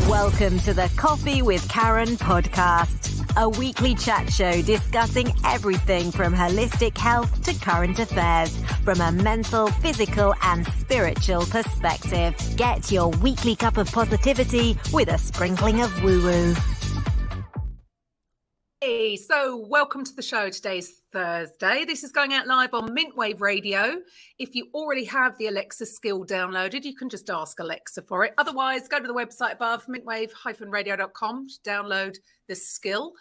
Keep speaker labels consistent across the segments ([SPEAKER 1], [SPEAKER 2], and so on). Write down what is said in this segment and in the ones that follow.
[SPEAKER 1] Welcome to the Coffee with Karen podcast, a weekly chat show discussing everything from holistic health to current affairs from a mental, physical and spiritual perspective. Get your weekly cup of positivity with a sprinkling of woo-woo.
[SPEAKER 2] Hey, so welcome to the show. Today's Thursday. This is going out live on Mintwave Radio. If you already have the Alexa skill downloaded, you can just ask Alexa for it. Otherwise, go to the website above, mintwave-radio.com to download the skill.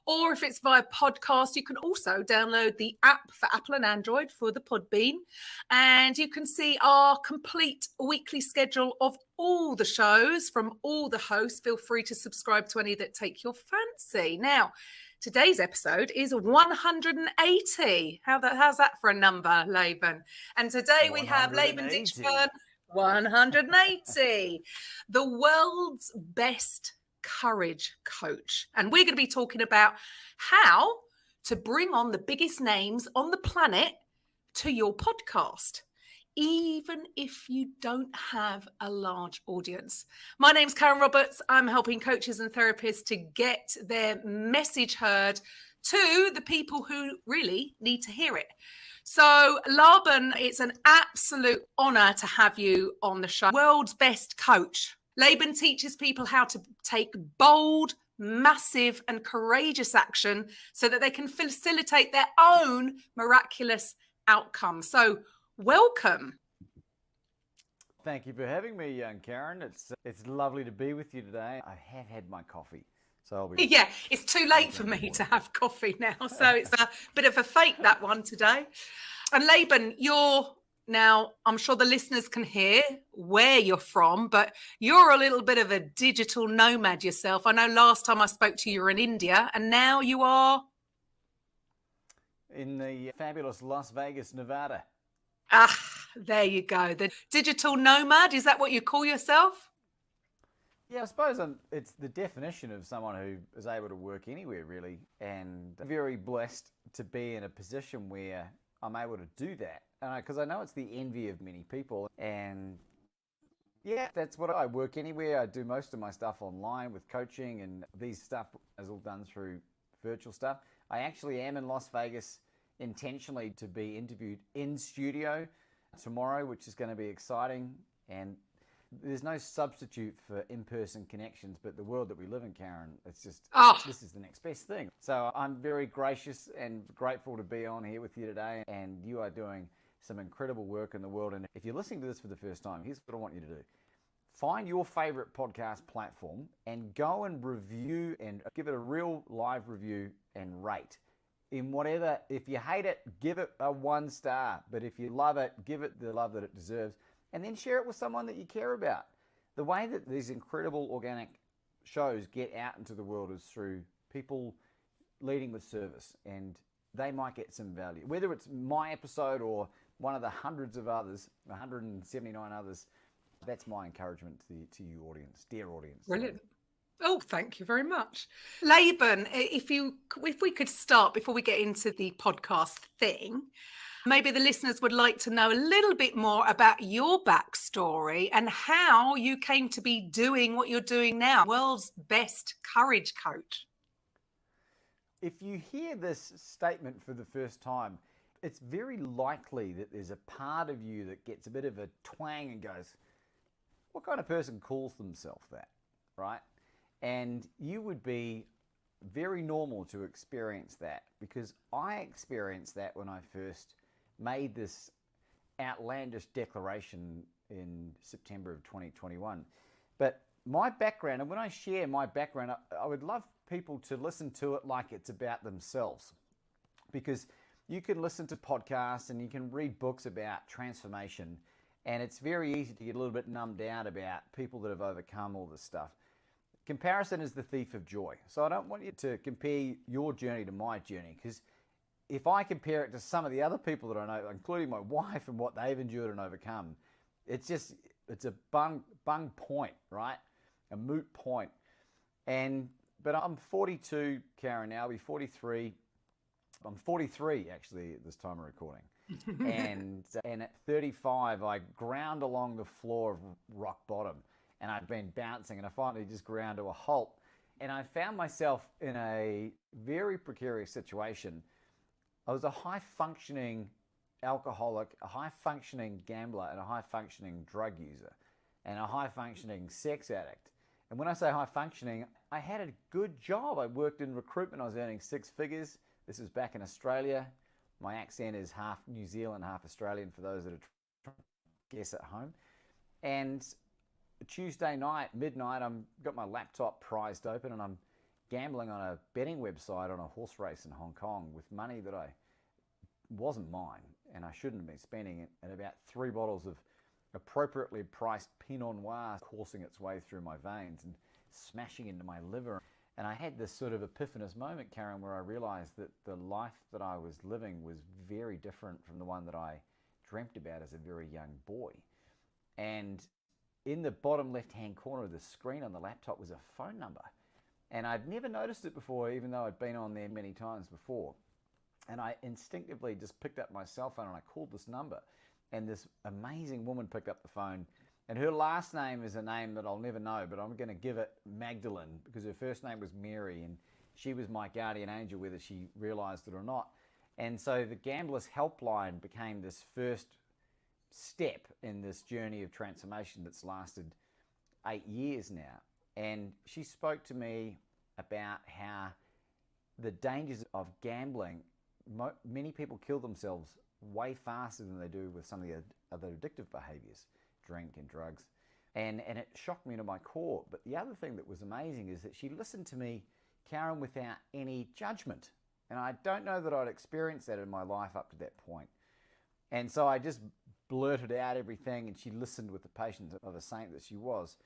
[SPEAKER 2] Or if it's via podcast, you can also download the app for Apple and Android for the Podbean. And you can see our complete weekly schedule of all the shows from all the hosts. Feel free to subscribe to any that take your fancy. Now, today's episode is 180. How's that for a number, Laban? And today we have Laban Ditchburn, 180, the world's best courage coach. And we're going to be talking about how to bring on the biggest names on the planet to your podcast, even if you don't have a large audience. My name's Karen Roberts. I'm helping coaches and therapists to get their message heard to the people who really need to hear it. So, Laban, it's an absolute honor to have you on the show. World's best coach. Laban teaches people how to take bold, massive and courageous action so that they can facilitate their own miraculous outcome. So welcome.
[SPEAKER 3] Thank you for having me, young Karen. It's lovely to be with you today. I have had my coffee, so I'll be...
[SPEAKER 2] Yeah, it's too late for me to have coffee now, so it's a bit of a fake, that one today. And Laban, now, I'm sure the listeners can hear where you're from, but you're a little bit of a digital nomad yourself. I know last time I spoke to you, you were in India, and now you are...
[SPEAKER 3] in the fabulous Las Vegas, Nevada.
[SPEAKER 2] Ah, there you go. The digital nomad, is that what you call yourself?
[SPEAKER 3] Yeah, I suppose it's the definition of someone who is able to work anywhere, really, and I'm very blessed to be in a position where I'm able to do that. Because I know it's the envy of many people, and yeah, that's what I work anywhere. I do most of my stuff online with coaching, and these stuff is all done through virtual stuff. I actually am in Las Vegas intentionally to be interviewed in studio tomorrow, which is going to be exciting. And there's no substitute for in-person connections, but the world that we live in, Karen, it's just, This is the next best thing. So I'm very gracious and grateful to be on here with you today, and you are doing some incredible work in the world. And if you're listening to this for the first time, here's what I want you to do. Find your favorite podcast platform and go and review and give it a real live review and rate. In whatever, if you hate it, give it a 1 star. But if you love it, give it the love that it deserves. And then share it with someone that you care about. The way that these incredible organic shows get out into the world is through people leading with service. And they might get some value. Whether it's my episode or one of the hundreds of others, 179 others, that's my encouragement to you, audience, dear audience.
[SPEAKER 2] Brilliant. Oh, thank you very much. Laban, if we could start before we get into the podcast thing, maybe the listeners would like to know a little bit more about your backstory and how you came to be doing what you're doing now, world's best courage coach.
[SPEAKER 3] If you hear this statement for the first time, it's very likely that there's a part of you that gets a bit of a twang and goes, what kind of person calls themselves that, right? And you would be very normal to experience that, because I experienced that when I first made this outlandish declaration in September of 2021. But my background, and when I share my background, I would love people to listen to it like it's about themselves, because you can listen to podcasts and you can read books about transformation, and it's very easy to get a little bit numbed out about people that have overcome all this stuff. Comparison is the thief of joy. So I don't want you to compare your journey to my journey, because if I compare it to some of the other people that I know, including my wife and what they've endured and overcome, it's a bung point, right? A moot point. But I'm 42, Karen, now I'll be 43. I'm 43 actually at this time of recording. and at 35, I ground along the floor of rock bottom. and I'd been bouncing, and I finally just ground to a halt. And I found myself in a very precarious situation. I was a high-functioning alcoholic, a high-functioning gambler, and a high-functioning drug user, and a high-functioning sex addict. And when I say high-functioning, I had a good job. I worked in recruitment. I was earning 6 figures. This was back in Australia. My accent is half New Zealand, half Australian, for those that are trying to guess at home. And Tuesday night, midnight, I've got my laptop prized open and I'm gambling on a betting website on a horse race in Hong Kong with money that wasn't mine and I shouldn't have been spending it, and about 3 bottles of appropriately priced Pinot Noir coursing its way through my veins and smashing into my liver. And I had this sort of epiphanous moment, Karen, where I realized that the life that I was living was very different from the one that I dreamt about as a very young boy. And in the bottom left-hand corner of the screen on the laptop was a phone number. And I'd never noticed it before, even though I'd been on there many times before. And I instinctively just picked up my cell phone and I called this number. And this amazing woman picked up the phone. And her last name is a name that I'll never know, but I'm going to give it Magdalene, because her first name was Mary, and she was my guardian angel, whether she realized it or not. And so the Gamblers Helpline became this first step in this journey of transformation that's lasted 8 years now. And she spoke to me about how the dangers of gambling, many people kill themselves way faster than they do with some of the other addictive behaviors, drink and drugs. And it shocked me to my core. But the other thing that was amazing is that she listened to me, Karen, without any judgment. And I don't know that I'd experienced that in my life up to that point. And so I just blurted out everything, and she listened with the patience of a saint that she was.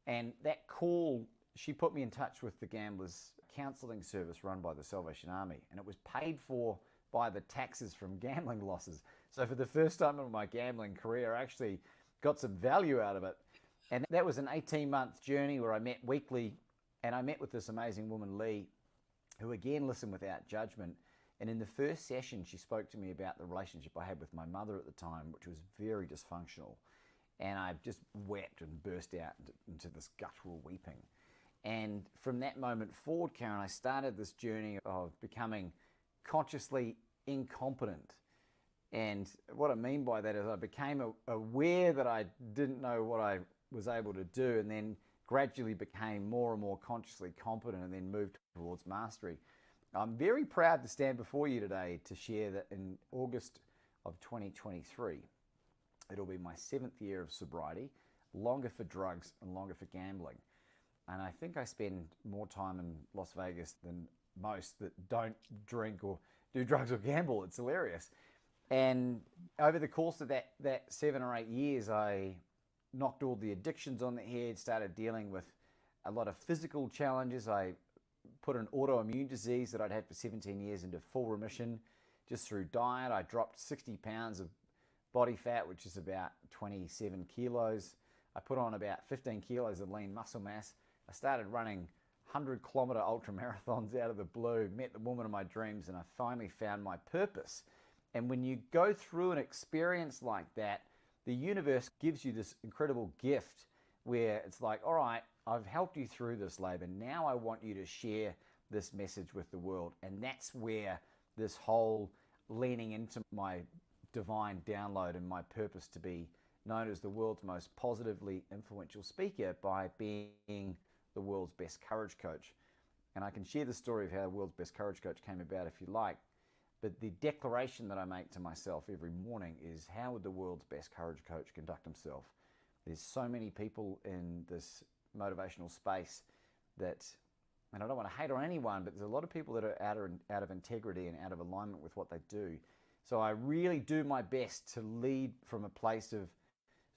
[SPEAKER 3] And that call, she put me in touch with the Gamblers Counselling Service run by the Salvation Army, and it was paid for by the taxes from gambling losses. So for the first time in my gambling career, I actually got some value out of it. And that was an 18-month journey where I met weekly, and I met with this amazing woman, Lee, who again listened without judgment. And in the first session, she spoke to me about the relationship I had with my mother at the time, which was very dysfunctional. And I just wept and burst out into this guttural weeping. And from that moment forward, Karen, I started this journey of becoming consciously incompetent. And what I mean by that is I became aware that I didn't know what I was able to do, and then gradually became more and more consciously competent, and then moved towards mastery. I'm very proud to stand before you today to share that in August of 2023, it'll be my 7th year of sobriety, longer for drugs and longer for gambling. And I think I spend more time in Las Vegas than most that don't drink or do drugs or gamble. It's hilarious. And over the course of that 7 or 8 years, I knocked all the addictions on the head, started dealing with a lot of physical challenges. I put an autoimmune disease that I'd had for 17 years into full remission just through diet. I dropped 60 pounds of body fat, which is about 27 kilos. I put on about 15 kilos of lean muscle mass. I started running 100-kilometer ultra marathons out of the blue, met the woman of my dreams, and I finally found my purpose. And when you go through an experience like that, the universe gives you this incredible gift where it's like, all right, I've helped you through this, Laban. Now I want you to share this message with the world. And that's where this whole leaning into my divine download and my purpose to be known as the world's most positively influential speaker by being the world's best courage coach. And I can share the story of how the world's best courage coach came about if you like. But the declaration that I make to myself every morning is, how would the world's best courage coach conduct himself? There's so many people in this motivational space that, and I don't want to hate on anyone, but there's a lot of people that are out of integrity and out of alignment with what they do. So I really do my best to lead from a place of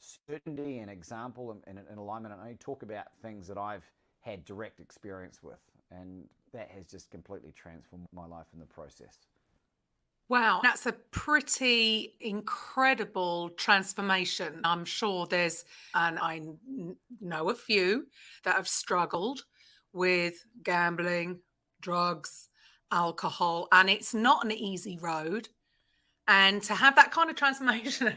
[SPEAKER 3] certainty and example and alignment, and I only talk about things that I've had direct experience with. And that has just completely transformed my life in the process.
[SPEAKER 2] Wow, that's a pretty incredible transformation. I'm sure there's, and I know a few that have struggled with gambling, drugs, alcohol, and it's not an easy road. And to have that kind of transformation,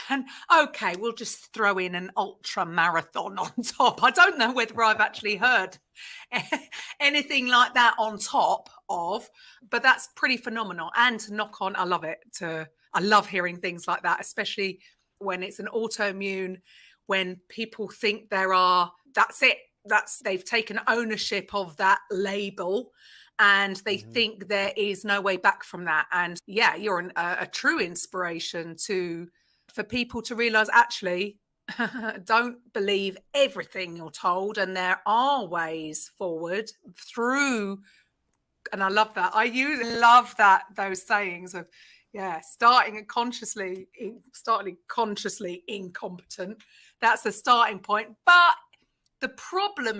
[SPEAKER 2] and okay, we'll just throw in an ultra marathon on top. I don't know whether I've actually heard anything like that on top of, but that's pretty phenomenal. And to knock on, I love it. I love hearing things like that, especially when it's an autoimmune, when people think that's it. They've taken ownership of that label and they think there is no way back from that. And yeah, you're a true inspiration for people to realize, actually, don't believe everything you're told, and there are ways forward through. And I love that. Love that, those sayings of, yeah, starting consciously incompetent. That's the starting point. But the problem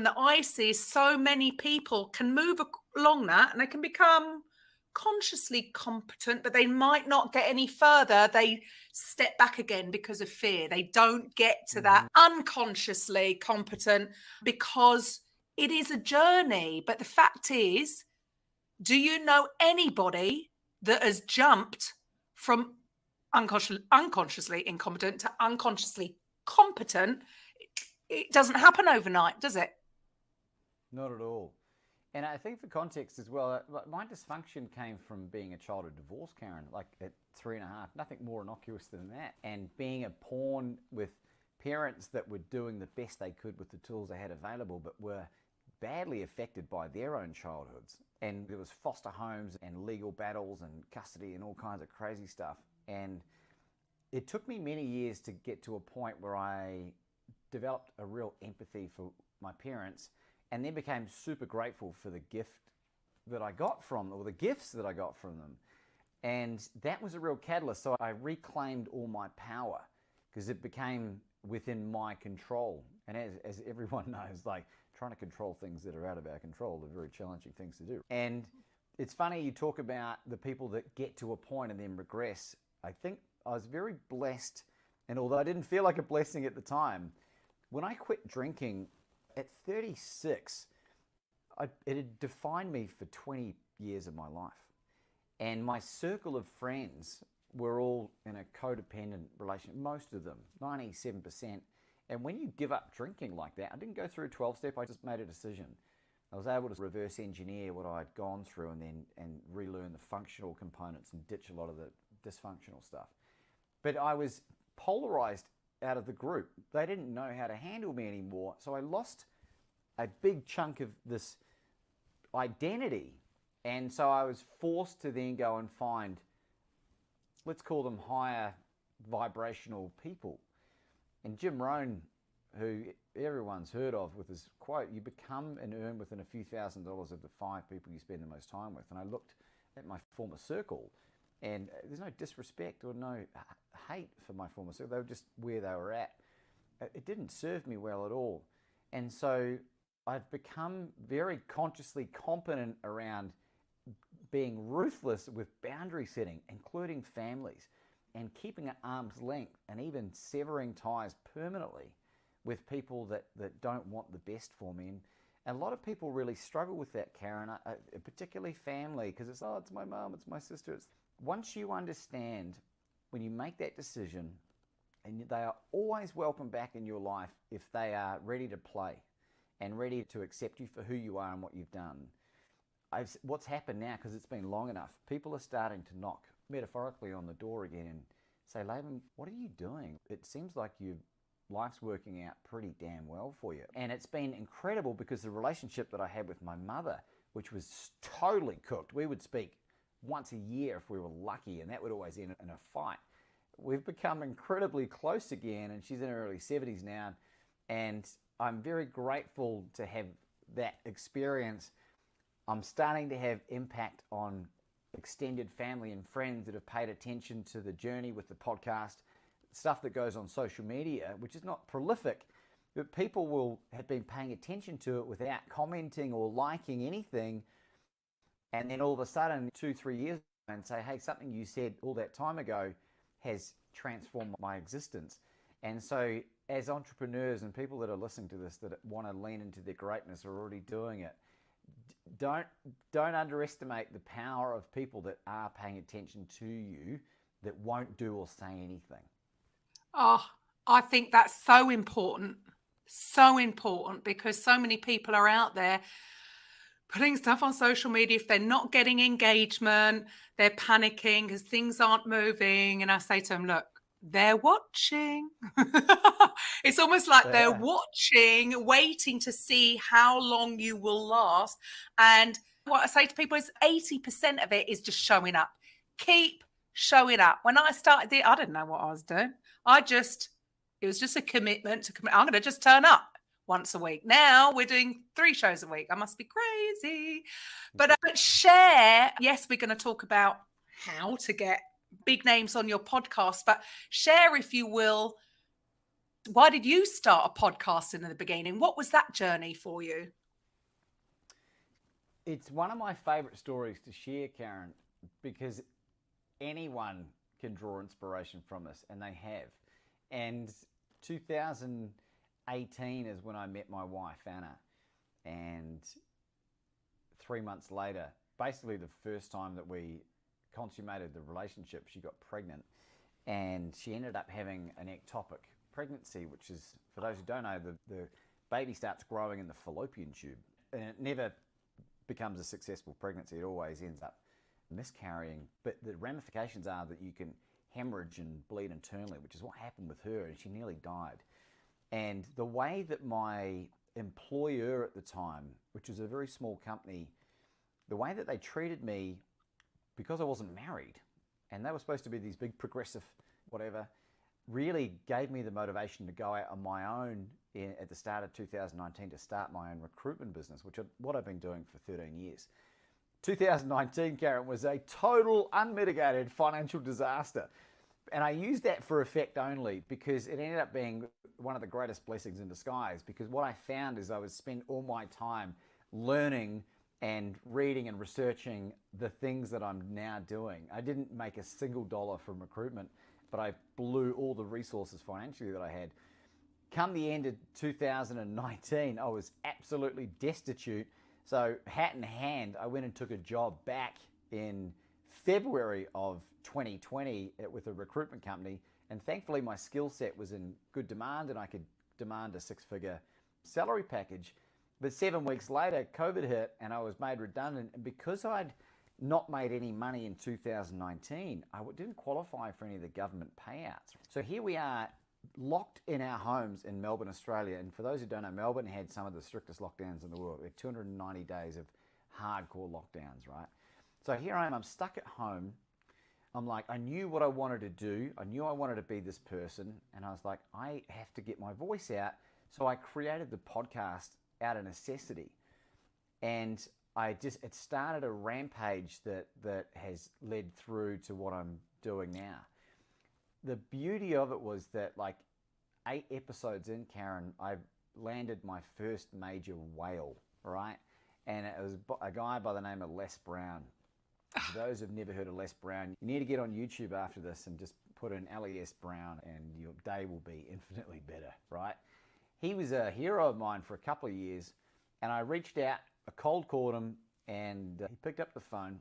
[SPEAKER 2] that I see is so many people can move along that and they can become consciously competent, but they might not get any further. They step back again because of fear. They don't get to that unconsciously competent because it is a journey. But the fact is, do you know anybody that has jumped from unconsciously incompetent to unconsciously competent? It doesn't happen overnight, does it?
[SPEAKER 3] Not at all. And I think for context as well, my dysfunction came from being a child of divorce, Karen, like at 3.5, nothing more innocuous than that. And being a pawn with parents that were doing the best they could with the tools they had available, but were badly affected by their own childhoods. And there was foster homes and legal battles and custody and all kinds of crazy stuff. And it took me many years to get to a point where I developed a real empathy for my parents, and then became super grateful for the gift that I got from them, or the gifts that I got from them. And that was a real catalyst. So I reclaimed all my power because it became within my control. And as everyone knows, like trying to control things that are out of our control are very challenging things to do. And it's funny you talk about the people that get to a point and then regress. I think I was very blessed, and although I didn't feel like a blessing at the time, when I quit drinking at 36, it had defined me for 20 years of my life. And my circle of friends were all in a codependent relationship, most of them, 97%. And when you give up drinking like that, I didn't go through a 12-step, I just made a decision. I was able to reverse engineer what I'd gone through and relearn the functional components and ditch a lot of the dysfunctional stuff. But I was polarized out of the group. They didn't know how to handle me anymore. So I lost a big chunk of this identity. And so I was forced to then go and find, let's call them higher vibrational people. And Jim Rohn, who everyone's heard of, with his quote, you become and earn within a few $1,000s of the 5 people you spend the most time with. And I looked at my former circle, and there's no disrespect or no hate for my former circle. They were just where they were at. It didn't serve me well at all. And so I've become very consciously competent around being ruthless with boundary setting, including families, and keeping at arm's length, and even severing ties permanently with people that don't want the best for me. And a lot of people really struggle with that, Karen, particularly family, because it's my mum, it's my sister. Once you understand, when you make that decision, and they are always welcome back in your life if they are ready to play and ready to accept you for who you are and what you've done. What's happened now, because it's been long enough, people are starting to knock metaphorically on the door again and say, Laban, what are you doing? It seems like life's working out pretty damn well for you. And it's been incredible, because the relationship that I had with my mother, which was totally cooked, we would speak once a year if we were lucky, and that would always end in a fight. We've become incredibly close again, and she's in her early 70s now, and I'm very grateful to have that experience. I'm starting to have impact on extended family and friends that have paid attention to the journey with the podcast, stuff that goes on social media, which is not prolific, but people will have been paying attention to it without commenting or liking anything. And then all of a sudden, 2-3 years ago, and say, hey, something you said all that time ago has transformed my existence. And so as entrepreneurs and people that are listening to this that want to lean into their greatness are already doing it, don't underestimate the power of people that are paying attention to you that won't do or say anything.
[SPEAKER 2] Oh, I think that's so important. So important, because so many people are out there putting stuff on social media. If they're not getting engagement, they're panicking because things aren't moving. And I say to them, look, they're watching. It's almost like they're watching, waiting to see how long you will last. And what I say to people is 80% of it is just showing up. Keep showing up. When I started I didn't know what I was doing. It was just a commitment to commit. I'm going to just turn up once a week. Now we're doing 3 shows a week. I must be crazy. But share, yes, we're going to talk about how to get big names on your podcast, but share, if you will, why did you start a podcast in the beginning? What was that journey for you?
[SPEAKER 3] It's one of my favorite stories to share, Karen, because anyone can draw inspiration from this, and they have. And 2018 is when I met my wife, Anna. And 3 months later, basically the first time that we consummated the relationship, she got pregnant. And she ended up having an ectopic pregnancy, which is, for those who don't know, the baby starts growing in the fallopian tube. And it never becomes a successful pregnancy. It always ends up miscarrying. But the ramifications are that you can hemorrhage and bleed internally, which is what happened with her, and she nearly died. And the way that my employer at the time, which was a very small company, the way that they treated me, because I wasn't married, and they were supposed to be these big progressive whatever, really gave me the motivation to go out on my own at the start of 2019 to start my own recruitment business, which is what I've been doing for 13 years. 2019, Karen, was a total unmitigated financial disaster. And I used that for effect only because it ended up being one of the greatest blessings in disguise, because what I found is I would spend all my time learning and reading and researching the things that I'm now doing. I didn't make a single dollar from recruitment, but I blew all the resources financially that I had. Come the end of 2019, I was absolutely destitute. So hat in hand, I went and took a job back in February of 2020 with a recruitment company. And thankfully my skill set was in good demand and I could demand a 6-figure salary package. But 7 weeks later, COVID hit and I was made redundant. And because I'd not made any money in 2019, I didn't qualify for any of the government payouts. So here we are, locked in our homes in Melbourne, Australia. And for those who don't know, Melbourne had some of the strictest lockdowns in the world. We had 290 days of hardcore lockdowns, right? So here I am, I'm stuck at home. I'm like, I knew what I wanted to do. I knew I wanted to be this person. And I was like, I have to get my voice out. So I created the podcast out of necessity. And it started a rampage that has led through to what I'm doing now. The beauty of it was that, like, 8 episodes in, Karen, I landed my first major whale, right? And it was a guy by the name of Les Brown. For those who've never heard of Les Brown, you need to get on YouTube after this and just put in Les Brown and your day will be infinitely better, right? He was a hero of mine for a couple of years, and I reached out, I cold called him, and he picked up the phone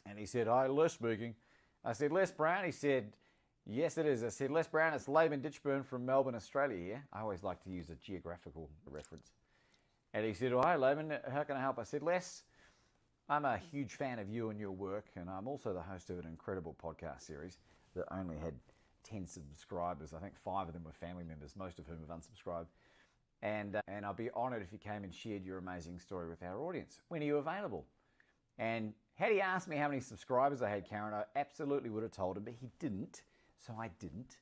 [SPEAKER 3] and he said, "Hi, Les speaking." I said, "Les Brown?" He said, "Yes, it is." I said, "Les Brown, it's Laban Ditchburn from Melbourne, Australia here." I always like to use a geographical reference. And he said, "Oh, hi, Laban, how can I help?" I said, "Les, I'm a huge fan of you and your work, and I'm also the host of an incredible podcast series that only had 10 subscribers. I think 5 of them were family members, most of whom have unsubscribed. And I'll be honored if you came and shared your amazing story with our audience. When are you available?" And had he asked me how many subscribers I had, Karen, I absolutely would have told him, but he didn't, so I didn't.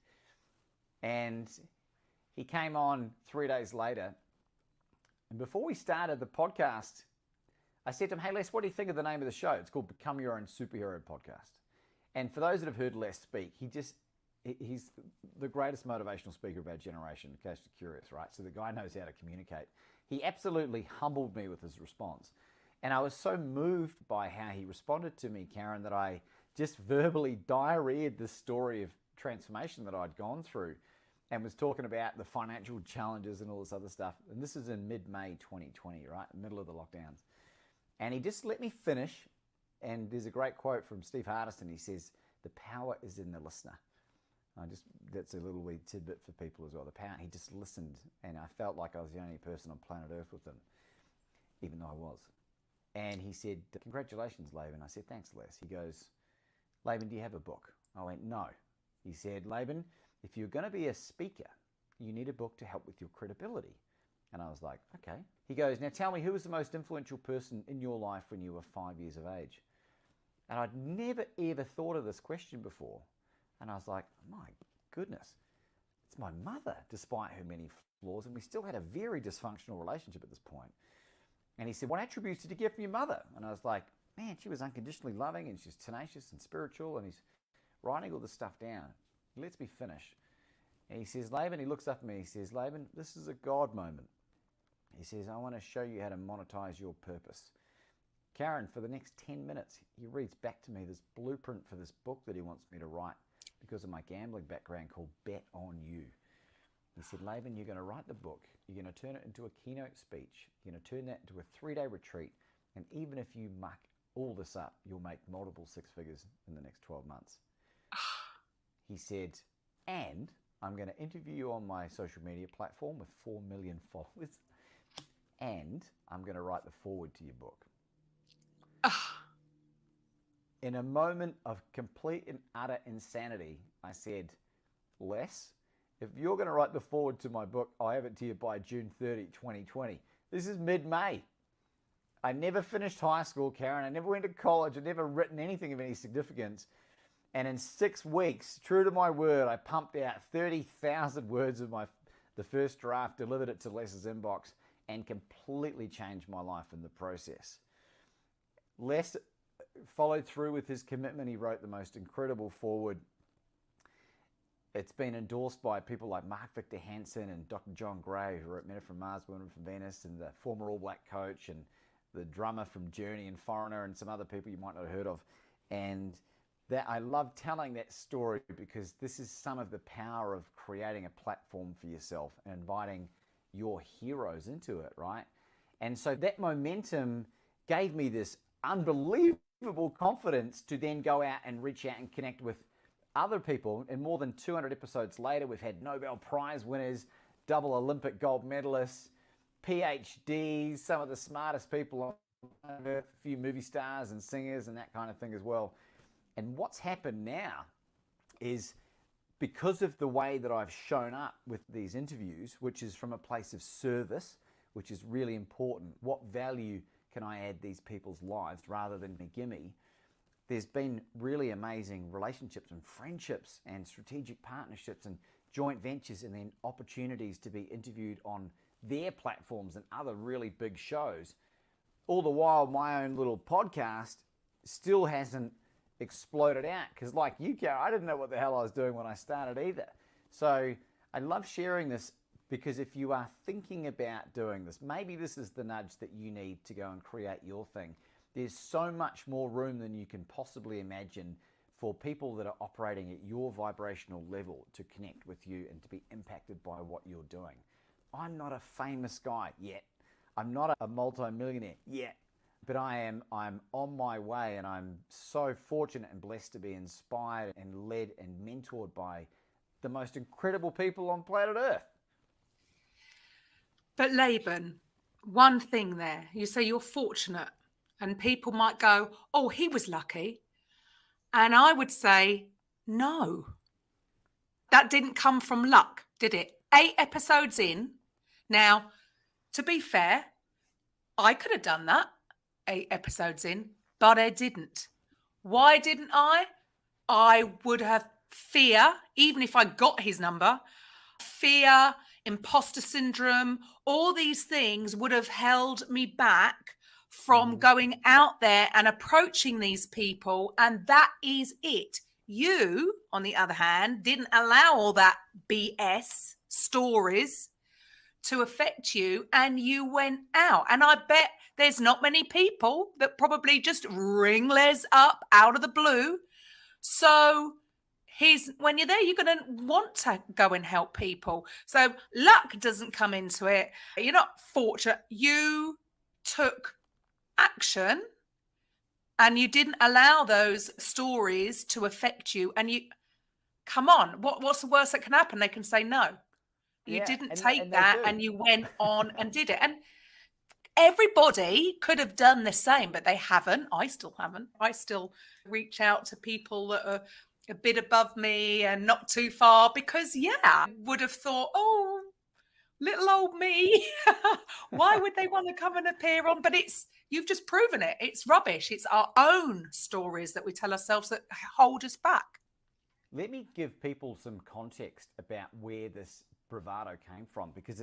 [SPEAKER 3] And he came on 3 days later. And before we started the podcast, I said to him, "Hey, Les, what do you think of the name of the show?" It's called Become Your Own Superhero Podcast. And for those that have heard Les speak, he's the greatest motivational speaker of our generation, in case you're curious, right? So the guy knows how to communicate. He absolutely humbled me with his response. And I was so moved by how he responded to me, Karen, that I just verbally diarrheaed this story of transformation that I'd gone through and was talking about the financial challenges and all this other stuff. And this is in mid-May 2020, right? Middle of the lockdowns. And he just let me finish. And there's a great quote from Steve Hardison. He says, "The power is in the listener." That's a little wee tidbit for people as well. The power, he just listened, and I felt like I was the only person on planet Earth with him, even though I was. And he said, "Congratulations, Laban." I said, "Thanks, Les." He goes, "Laban, do you have a book?" I went, "No." He said, "Laban, if you're going to be a speaker, you need a book to help with your credibility." And I was like, "Okay." He goes, "Now tell me, who was the most influential person in your life when you were 5 years of age?" And I'd never, ever thought of this question before. And I was like, my goodness, it's my mother, despite her many flaws. And we still had a very dysfunctional relationship at this point. And he said, "What attributes did you get from your mother?" And I was like, "Man, she was unconditionally loving, and she's tenacious and spiritual." And he's writing all this stuff down. He lets me finish. And he says, "Laban," he looks up at me, he says, "Laban, this is a God moment." He says, "I want to show you how to monetize your purpose." Karen, for the next 10 minutes, he reads back to me this blueprint for this book that he wants me to write because of my gambling background, called Bet on You. He said, "Laban, you're going to write the book. You're going to turn it into a keynote speech. You're going to turn that into a 3-day retreat. And even if you muck all this up, you'll make multiple 6 figures in the next 12 months. He said, "And I'm going to interview you on my social media platform with 4 million followers. And I'm going to write the foreword to your book." In a moment of complete and utter insanity, I said, "Les, if you're going to write the foreword to my book, I'll have it to you by June 30, 2020. This is mid-May. I never finished high school, Karen. I never went to college. I'd never written anything of any significance. And in 6 weeks, true to my word, I pumped out 30,000 words of the first draft, delivered it to Les's inbox, and completely changed my life in the process." Les followed through with his commitment. He wrote the most incredible foreword. It's been endorsed by people like Mark Victor Hansen and Dr. John Gray, who wrote Men Are From Mars, Women Are From Venus, and the former All Black coach, and the drummer from Journey and Foreigner, and some other people you might not have heard of. And that I love telling that story because this is some of the power of creating a platform for yourself and inviting your heroes into it, right? And so that momentum gave me this unbelievable confidence to then go out and reach out and connect with other people. And more than 200 episodes later, we've had Nobel Prize winners, double Olympic gold medalists, PhDs, some of the smartest people on earth, a few movie stars and singers and that kind of thing as well. And what's happened now is, because of the way that I've shown up with these interviews, which is from a place of service, which is really important, what value can I add these people's lives rather than a gimme? There's been really amazing relationships and friendships and strategic partnerships and joint ventures, and then opportunities to be interviewed on their platforms and other really big shows. All the while, my own little podcast still hasn't exploded out, because like you, Kara, I didn't know what the hell I was doing when I started either. So I love sharing this, because if you are thinking about doing this, maybe this is the nudge that you need to go and create your thing. There's so much more room than you can possibly imagine for people that are operating at your vibrational level to connect with you and to be impacted by what you're doing. I'm not a famous guy yet. I'm not a multi-millionaire yet, but I'm on my way, and I'm so fortunate and blessed to be inspired and led and mentored by the most incredible people on planet Earth.
[SPEAKER 2] But Laban, one thing there, you say you're fortunate, and people might go, "Oh, he was lucky." And I would say, no, that didn't come from luck, did it? 8 episodes in. Now, to be fair, I could have done that 8 episodes in, but I didn't. Why didn't I? I would have fear, even if I got his number, fear, imposter syndrome, all these things would have held me back from going out there and approaching these people. And that is it. You, on the other hand, didn't allow all that BS stories to affect you, and you went out. And I bet there's not many people that probably just ring Les up out of the blue. So when you're there, you're going to want to go and help people. So luck doesn't come into it. You're not fortunate. You took action and you didn't allow those stories to affect you, and you, come on, what's the worst that can happen? They can say no. You didn't take
[SPEAKER 3] and they
[SPEAKER 2] that
[SPEAKER 3] do.
[SPEAKER 2] and you went on and did it. And everybody could have done the same, but they haven't. I still haven't. I still reach out to people that are a bit above me and not too far because, would have thought, oh, little old me. Why would they want to come and appear on? But you've just proven it. It's rubbish. It's our own stories that we tell ourselves that hold us back.
[SPEAKER 3] Let me give people some context about where this bravado came from, because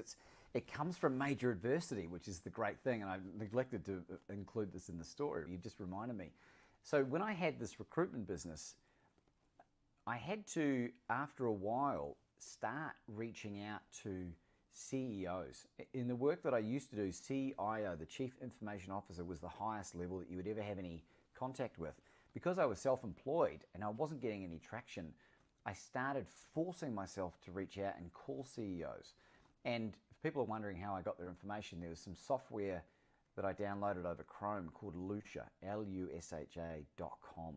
[SPEAKER 3] it comes from major adversity, which is the great thing. And I neglected to include this in the story. You just reminded me. So when I had this recruitment business, I had to, after a while, start reaching out to CEOs. In the work that I used to do, CIO, the Chief Information Officer, was the highest level that you would ever have any contact with. Because I was self-employed and I wasn't getting any traction, I started forcing myself to reach out and call CEOs. And if people are wondering how I got their information, there was some software that I downloaded over Chrome called Lusha, Lusha.com.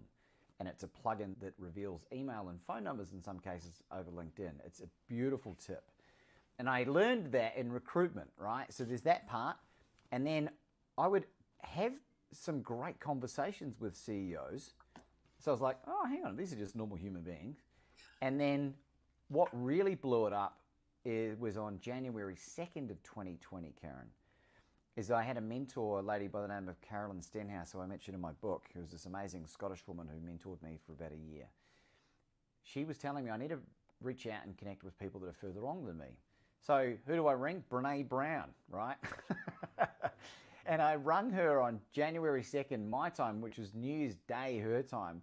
[SPEAKER 3] And it's a plugin that reveals email and phone numbers in some cases over LinkedIn. It's a beautiful tip. And I learned that in recruitment, right? So there's that part. And then I would have some great conversations with CEOs. So I was like, oh, hang on, these are just normal human beings. And then what really blew it up was on January 2nd of 2020, Karen, is I had a mentor, a lady by the name of Carolyn Stenhouse, who I mentioned in my book, who was this amazing Scottish woman who mentored me for about a year. She was telling me I need to reach out and connect with people that are further along than me. So who do I ring? Brene Brown, right? And I rung her on January 2nd, my time, which was New Year's Day, her time.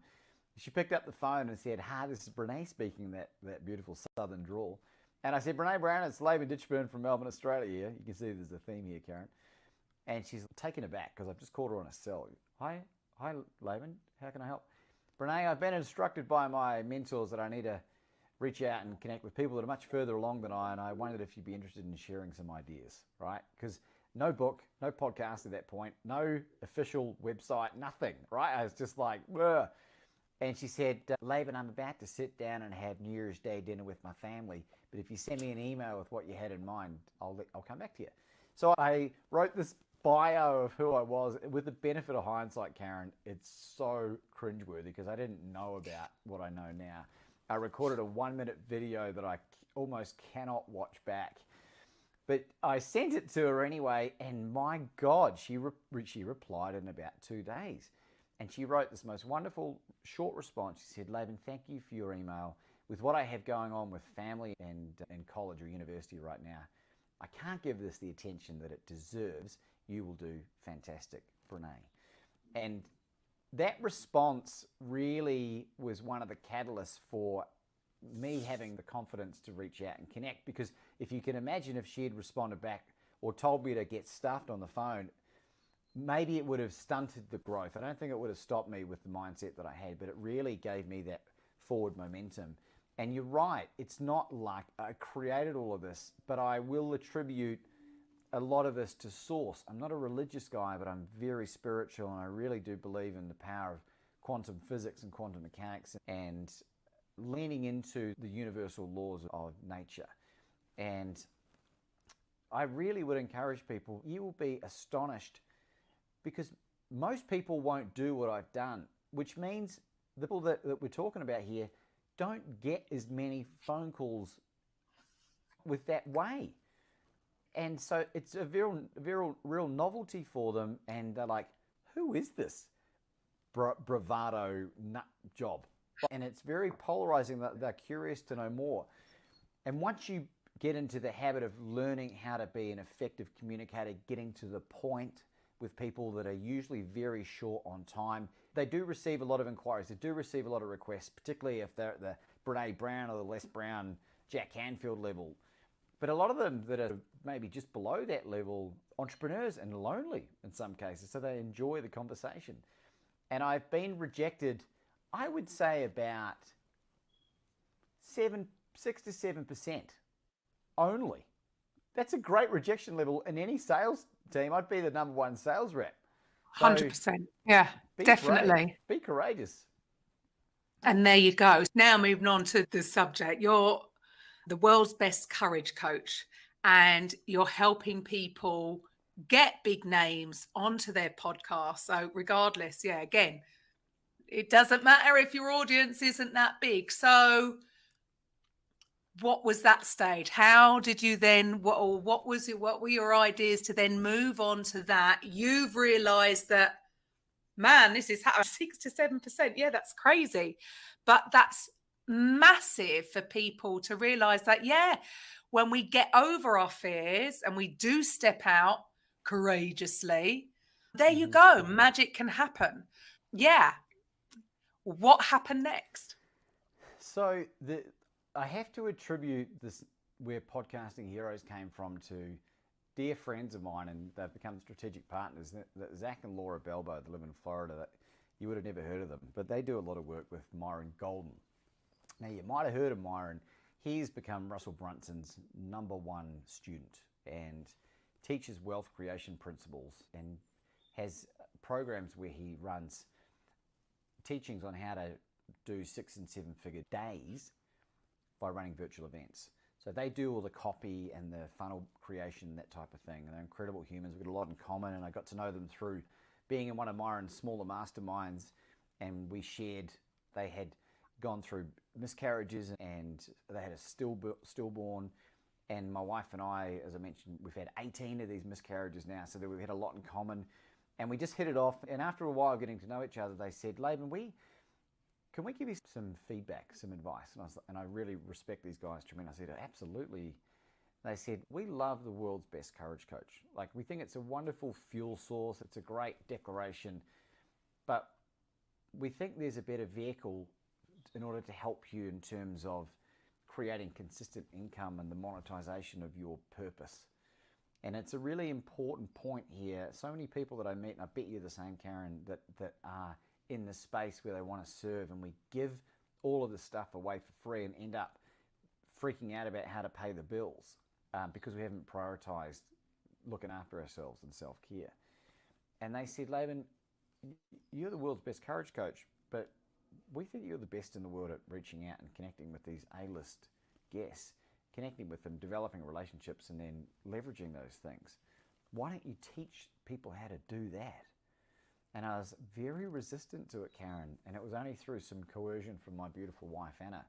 [SPEAKER 3] She picked up the phone and said, hi, this is Brene speaking, that beautiful southern drawl. And I said, Brene Brown, it's Laban Ditchburn from Melbourne, Australia here. You can see there's a theme here, Karen. And she's taken aback because I've just called her on a cell. Hi, Laban, how can I help? Brene, I've been instructed by my mentors that I need to reach out and connect with people that are much further along than I, and I wondered if you'd be interested in sharing some ideas, right? Because no book, no podcast at that point, no official website, nothing, right? I was just like, ugh. And she said, Laban, I'm about to sit down and have New Year's Day dinner with my family, but if you send me an email with what you had in mind, I'll come back to you. So I wrote this bio of who I was. With the benefit of hindsight, Karen, it's so cringeworthy because I didn't know about what I know now. I recorded a 1-minute video that I almost cannot watch back. But I sent it to her anyway, and my God, she replied in about 2 days. And she wrote this most wonderful short response. She said, Laban, thank you for your email. With what I have going on with family and college or university right now, I can't give this the attention that it deserves. You will do fantastic, Brene. And that response really was one of the catalysts for me having the confidence to reach out and connect, because if you can imagine if she had responded back or told me to get stuffed on the phone, maybe it would have stunted the growth. I don't think it would have stopped me with the mindset that I had, but it really gave me that forward momentum. And you're right, it's not luck. I created all of this, but I will attribute a lot of this to source. I'm not a religious guy, but I'm very spiritual, and I really do believe in the power of quantum physics and quantum mechanics and leaning into the universal laws of nature. And I really would encourage people, you will be astonished, because most people won't do what I've done, which means the people that we're talking about here don't get as many phone calls with that way. And so it's a real novelty for them, and they're like, who is this bravado nut job? And it's very polarizing. That they're curious to know more. And once you get into the habit of learning how to be an effective communicator, getting to the point with people that are usually very short on time, they do receive a lot of inquiries. They do receive a lot of requests, particularly if they're at the Brene Brown or the Les Brown, Jack Canfield level. But a lot of them that are maybe just below that level, entrepreneurs and lonely in some cases, so they enjoy the conversation. And I've been rejected, I would say about 6 to 7% only. That's a great rejection level in any sales team. I'd be the #1 sales rep. So
[SPEAKER 2] 100%. Yeah,
[SPEAKER 3] be
[SPEAKER 2] definitely.
[SPEAKER 3] brave, be courageous.
[SPEAKER 2] And there you go. Now moving on to the subject. You're the world's best courage coach, and you're helping people get big names onto their podcast. So regardless, yeah, again, it doesn't matter if your audience isn't that big. So what was that stage? How did you then, what were your ideas to then move on to that? You've realized that, man, this is 6 to 7%. Yeah, that's crazy. But that's massive for people to realize that, yeah, when we get over our fears and we do step out courageously, there you go. Magic can happen. Yeah. What happened next?
[SPEAKER 3] So I have to attribute this, where podcasting heroes came from, to dear friends of mine, and they've become strategic partners. Zach and Laura Belbo, that live in Florida, that you would have never heard of them, but they do a lot of work with Myron Golden. Now, you might have heard of Myron. He's become Russell Brunson's #1 student and teaches wealth creation principles and has programs where he runs teachings on how to do 6 and 7 figure days by running virtual events. So they do all the copy and the funnel creation, that type of thing. And they're incredible humans. We've got a lot in common, and I got to know them through being in one of Myron's smaller masterminds, and we shared, they had gone through miscarriages and they had a stillborn, and my wife and I, as I mentioned, we've had 18 of these miscarriages now, so that we've had a lot in common, and we just hit it off. And after a while getting to know each other, they said, Laban, can we give you some feedback, some advice? And I really respect these guys tremendously. I said, absolutely. They said, we love the world's best courage coach. Like, we think it's a wonderful fuel source. It's a great declaration. But we think there's a better vehicle in order to help you in terms of creating consistent income and the monetization of your purpose. And it's a really important point here. So many people that I meet, and I bet you're the same, Karen, that are in the space where they want to serve, and we give all of this stuff away for free and end up freaking out about how to pay the bills because we haven't prioritized looking after ourselves and self-care. And they said, Laban, you're the world's best courage coach, but we think you're the best in the world at reaching out and connecting with these A-list guests, connecting with them, developing relationships, and then leveraging those things. Why don't you teach people how to do that? And I was very resistant to it, Karen. And it was only through some coercion from my beautiful wife, Anna,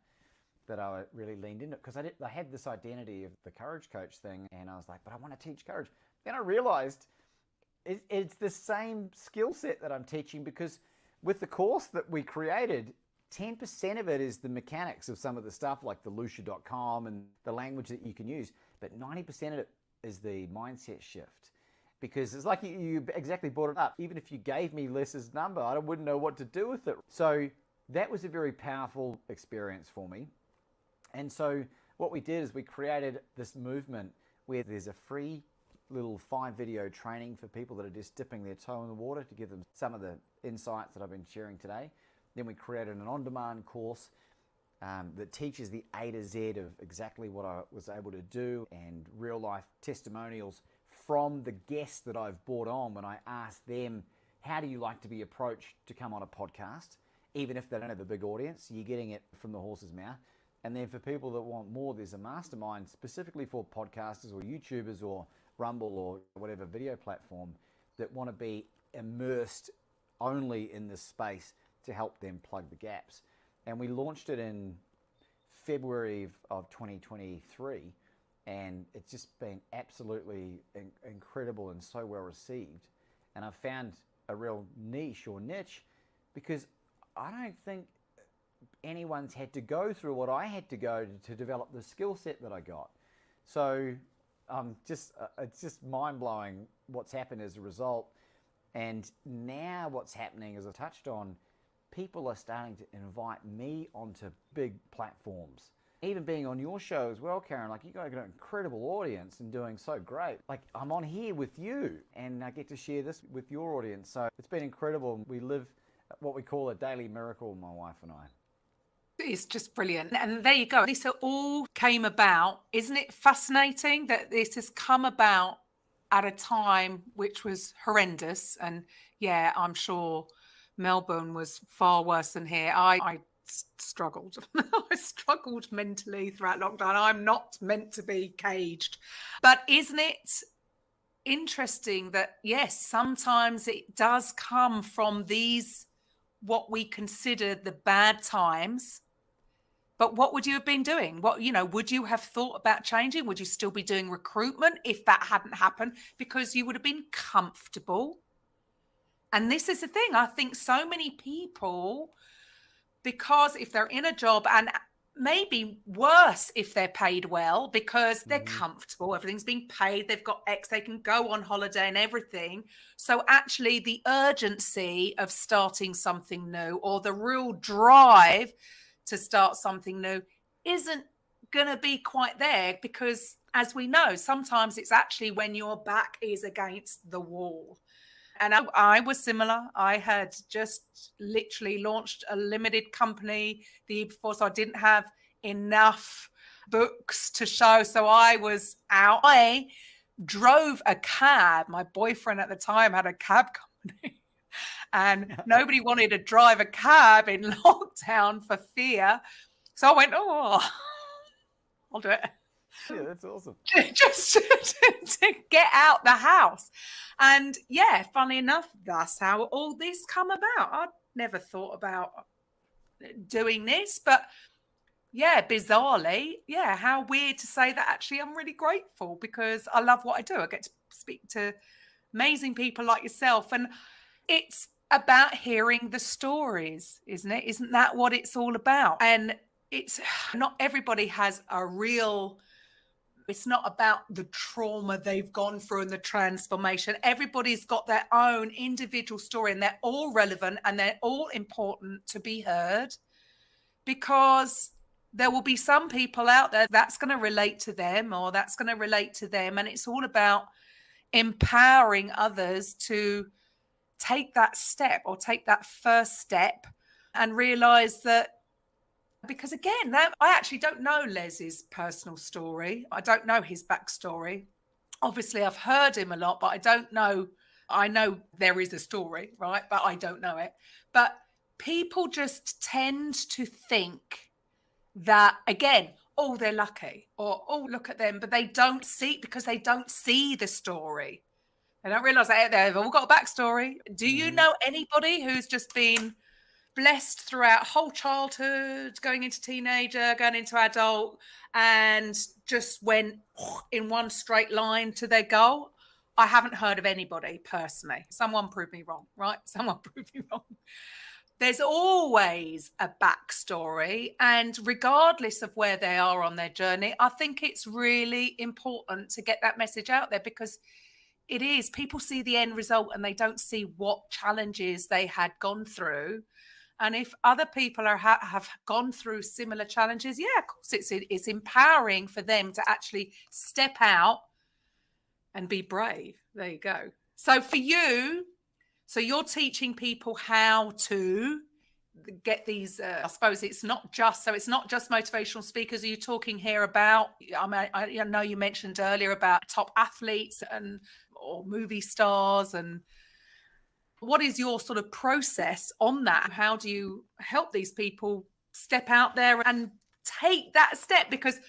[SPEAKER 3] that I really leaned into it. Because I had this identity of the courage coach thing, and I was like, but I want to teach courage. Then I realized it's the same skill set that I'm teaching, because with the course that we created, 10% of it is the mechanics of some of the stuff, like the lucia.com and the language that you can use. But 90% of it is the mindset shift. Because it's like you exactly brought it up. Even if you gave me Les's number, I wouldn't know what to do with it. So that was a very powerful experience for me. And so what we did is we created this movement where there's a free little 5-video training for people that are just dipping their toe in the water, to give them some of the insights that I've been sharing today. Then we created an on-demand course that teaches the A to Z of exactly what I was able to do, and real-life testimonials from the guests that I've brought on when I ask them, how do you like to be approached to come on a podcast? Even if they don't have a big audience, you're getting it from the horse's mouth. And then for people that want more, there's a mastermind specifically for podcasters or YouTubers or Rumble or whatever video platform that want to be immersed only in this space to help them plug the gaps. And we launched it in February of 2023. And it's just been absolutely incredible and so well received. And I've found a real niche or niche, because I don't think anyone's had to go through what I had to go to develop the skill set that I got. So it's just mind-blowing what's happened as a result. And now what's happening, as I touched on, people are starting to invite me onto big platforms. Even being on your show as well, Karen, like, you guys got an incredible audience and doing so great. Like, I'm on here with you and I get to share this with your audience. So it's been incredible. We live what we call a daily miracle, my wife and I.
[SPEAKER 2] It's just brilliant. And there you go. This all came about. Isn't it fascinating that this has come about at a time which was horrendous. And yeah, I'm sure Melbourne was far worse than here. I struggled. I struggled mentally throughout lockdown. I'm not meant to be caged. But isn't it interesting that, yes, sometimes it does come from these, what we consider the bad times. But what would you have been doing? What, would you have thought about changing? Would you still be doing recruitment if that hadn't happened? Because you would have been comfortable. And this is the thing. I think so many people, because if they're in a job, and maybe worse if they're paid well, because they're comfortable, everything's being paid, they've got X, they can go on holiday and everything. So actually the urgency of starting something new, or the real drive to start something new, isn't going to be quite there, because as we know, sometimes it's actually when your back is against the wall. And I was similar. I had just literally launched a limited company the year before, so I didn't have enough books to show. So I was out. I drove a cab. My boyfriend at the time had a cab company. And nobody wanted to drive a cab in lockdown for fear. So I went, oh, I'll do it.
[SPEAKER 3] Yeah, that's awesome.
[SPEAKER 2] Just to get out the house. And yeah, funny enough, that's how all this come about. I'd never thought about doing this, but yeah, bizarrely, yeah, how weird to say that. Actually, I'm really grateful because I love what I do. I get to speak to amazing people like yourself, and it's about hearing the stories, isn't it? Isn't that what it's all about? And it's not everybody has a real, it's not about the trauma they've gone through and the transformation. Everybody's got their own individual story, and they're all relevant and they're all important to be heard, because there will be some people out there that's going to relate to them, or that's going to relate to them. And it's all about empowering others to take that step, or take that first step, and realize that, because again, that I actually don't know Les's personal story. I don't know his backstory. Obviously, I've heard him a lot, but I don't know. I know there is a story, right? But I don't know it. But people just tend to think that, again, oh, they're lucky, or oh, look at them, but they don't see, because they don't see the story. They don't realize that they've all got a backstory. Do you know anybody who's just been blessed throughout whole childhood, going into teenager, going into adult, and just went in one straight line to their goal? I haven't heard of anybody personally. Someone prove me wrong, right? Someone prove me wrong. There's always a backstory, and regardless of where they are on their journey, I think it's really important to get that message out there, because it is, people see the end result and they don't see what challenges they had gone through. And if other people have gone through similar challenges, yeah, of course, it's empowering for them to actually step out and be brave. There you go. So for you, so you're teaching people how to get these, I suppose it's not just motivational speakers. Are you talking here about, I know you mentioned earlier about top athletes or movie stars, and what is your sort of process on that? How do you help these people step out there and take that step? Because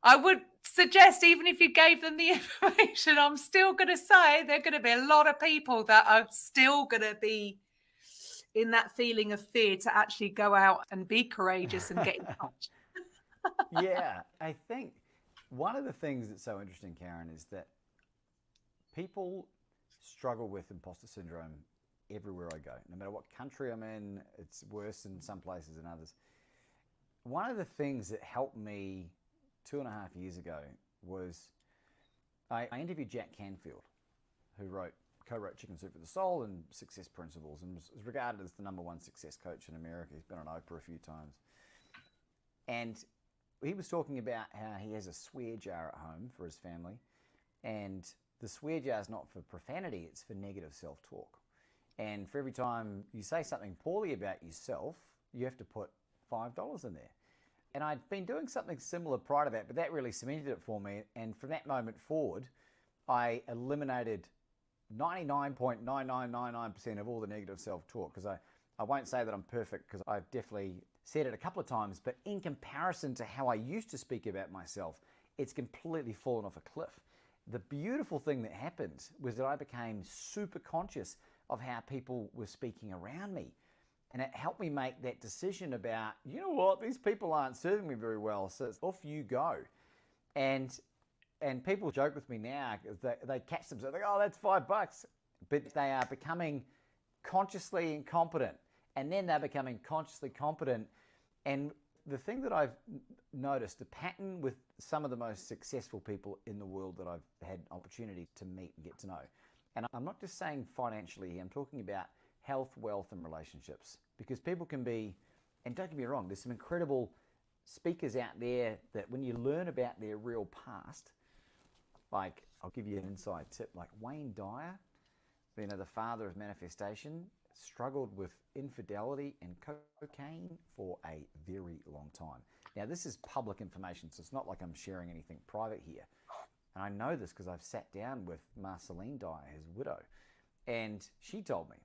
[SPEAKER 2] I would suggest, even if you gave them the information, I'm still going to say there are going to be a lot of people that are still going to be in that feeling of fear to actually go out and be courageous and get in touch.
[SPEAKER 3] Yeah, I think one of the things that's so interesting, Karen, is that people struggle with imposter syndrome everywhere I go. No matter what country I'm in, it's worse in some places than others. One of the things that helped me 2.5 years ago was I interviewed Jack Canfield, who co-wrote Chicken Soup for the Soul and Success Principles, and was regarded as the #1 success coach in America. He's been on Oprah a few times. And he was talking about how he has a swear jar at home for his family, and the swear jar is not for profanity, it's for negative self-talk. And for every time you say something poorly about yourself, you have to put $5 in there. And I'd been doing something similar prior to that, but that really cemented it for me. And from that moment forward, I eliminated 99.9999% of all the negative self-talk, because I won't say that I'm perfect, because I've definitely said it a couple of times, but in comparison to how I used to speak about myself, it's completely fallen off a cliff. The beautiful thing that happened was that I became super conscious of how people were speaking around me. And it helped me make that decision about, you know what, these people aren't serving me very well, so it's off you go. And people joke with me now, they catch themselves, they go, oh, that's $5. But they are becoming consciously incompetent. And then they're becoming consciously competent. And the thing that I've noticed, the pattern with some of the most successful people in the world that I've had opportunity to meet and get to know, and I'm not just saying financially, I'm talking about health, wealth, and relationships. Because people can be, and don't get me wrong, there's some incredible speakers out there that when you learn about their real past, like, I'll give you an inside tip, like Wayne Dyer, you know, the father of manifestation, struggled with infidelity and cocaine for a very long time. Now, this is public information, so it's not like I'm sharing anything private here. And I know this because I've sat down with Marceline Dyer, his widow, and she told me.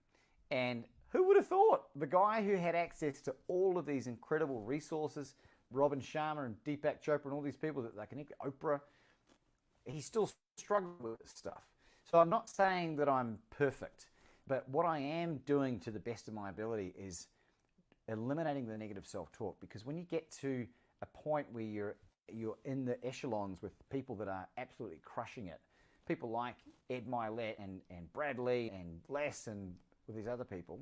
[SPEAKER 3] And who would have thought? The guy who had access to all of these incredible resources, Robin Sharma and Deepak Chopra and all these people that they connect, Oprah, he still struggled with this stuff. So I'm not saying that I'm perfect, but what I am doing to the best of my ability is eliminating the negative self-talk, because when you get to a point where you're in the echelons with people that are absolutely crushing it, people like Ed Milet and Bradley and Les and with these other people,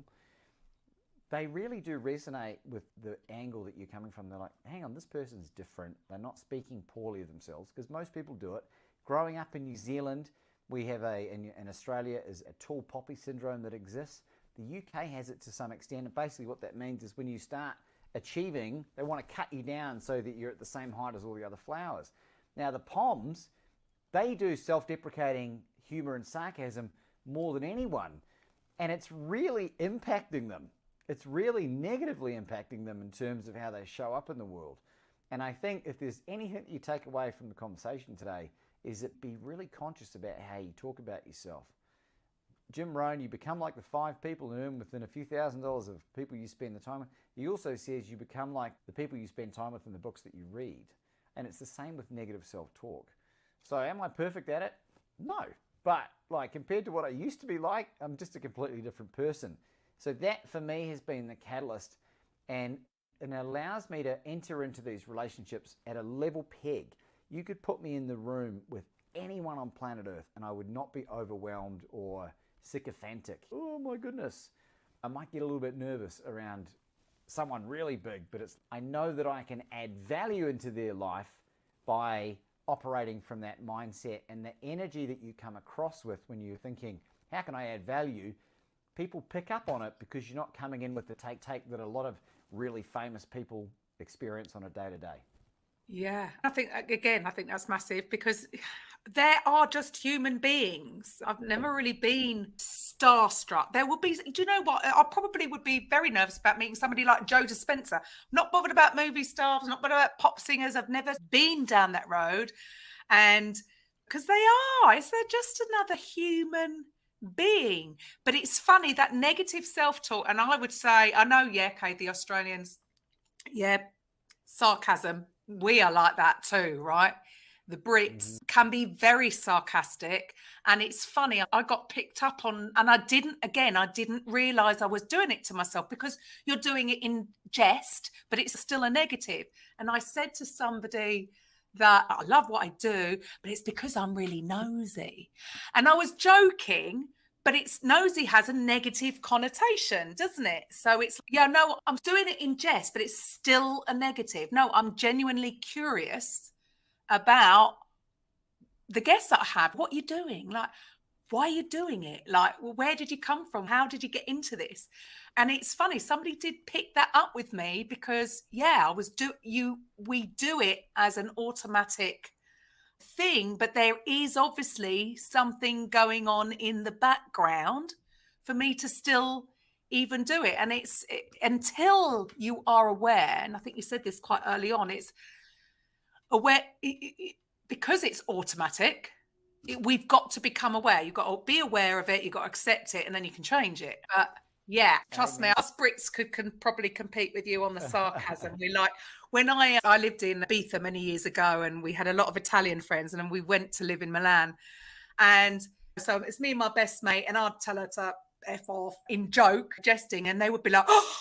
[SPEAKER 3] they really do resonate with the angle that you're coming from. They're like, hang on, this person's different. They're not speaking poorly of themselves, because most people do it. Growing up in New Zealand, we have in Australia is a tall poppy syndrome that exists. The UK has it to some extent, and basically what that means is when you start achieving, they want to cut you down so that you're at the same height as all the other flowers. Now the Poms, they do self-deprecating humor and sarcasm more than anyone, and it's really impacting them. It's really negatively impacting them in terms of how they show up in the world. And I think if there's anything that you take away from the conversation today, is that be really conscious about how you talk about yourself. Jim Rohn, you become like the 5 people who earn within a few $1,000s of people you spend the time with. He also says you become like the people you spend time with in the books that you read. And it's the same with negative self-talk. So am I perfect at it? No. But like compared to what I used to be like, I'm just a completely different person. So that for me has been the catalyst, and it allows me to enter into these relationships at a level peg. You could put me in the room with anyone on planet Earth and I would not be overwhelmed or sycophantic. Oh my goodness. I might get a little bit nervous around someone really big, but I know that I can add value into their life by operating from that mindset, and the energy that you come across with when you're thinking, how can I add value? People pick up on it because you're not coming in with the take that a lot of really famous people experience on a day-to-day.
[SPEAKER 2] Yeah, I think that's massive, because there are just human beings. I've never really been starstruck. There will be, do you know what? I probably would be very nervous about meeting somebody like Joe Dispenza. Not bothered about movie stars, not bothered about pop singers. I've never been down that road. And because they're just another human being. But it's funny, that negative self-talk, and I would say, I know, yeah, okay, the Australians, yeah, sarcasm. We are like that too, right? The Brits can be very sarcastic, and it's funny. I got picked up on, and I didn't realize I was doing it to myself, because you're doing it in jest, but it's still a negative. And I said to somebody that I love what I do, but it's because I'm really nosy. And I was joking, but it's nosy has a negative connotation, doesn't it? So it's, yeah, no, I'm doing it in jest, but it's still a negative. No, I'm genuinely curious about the guests that I have. What you're doing, like, why are you doing it? Like, well, where did you come from? How did you get into this? And it's funny, somebody did pick that up with me, because yeah, we do it as an automatic thing, but there is obviously something going on in the background for me to still even do it. And until you are aware, and I think you said this quite early on, it's aware, because it's automatic, we've got to become aware. You've got to be aware of it. You've got to accept it, and then you can change it. But yeah, trust me, us Brits can probably compete with you on the sarcasm. We like, when I lived in Ibiza many years ago, and we had a lot of Italian friends, and then we went to live in Milan. And so it's me and my best mate, and I'd tell her to F off in joke, jesting, and they would be like, oh,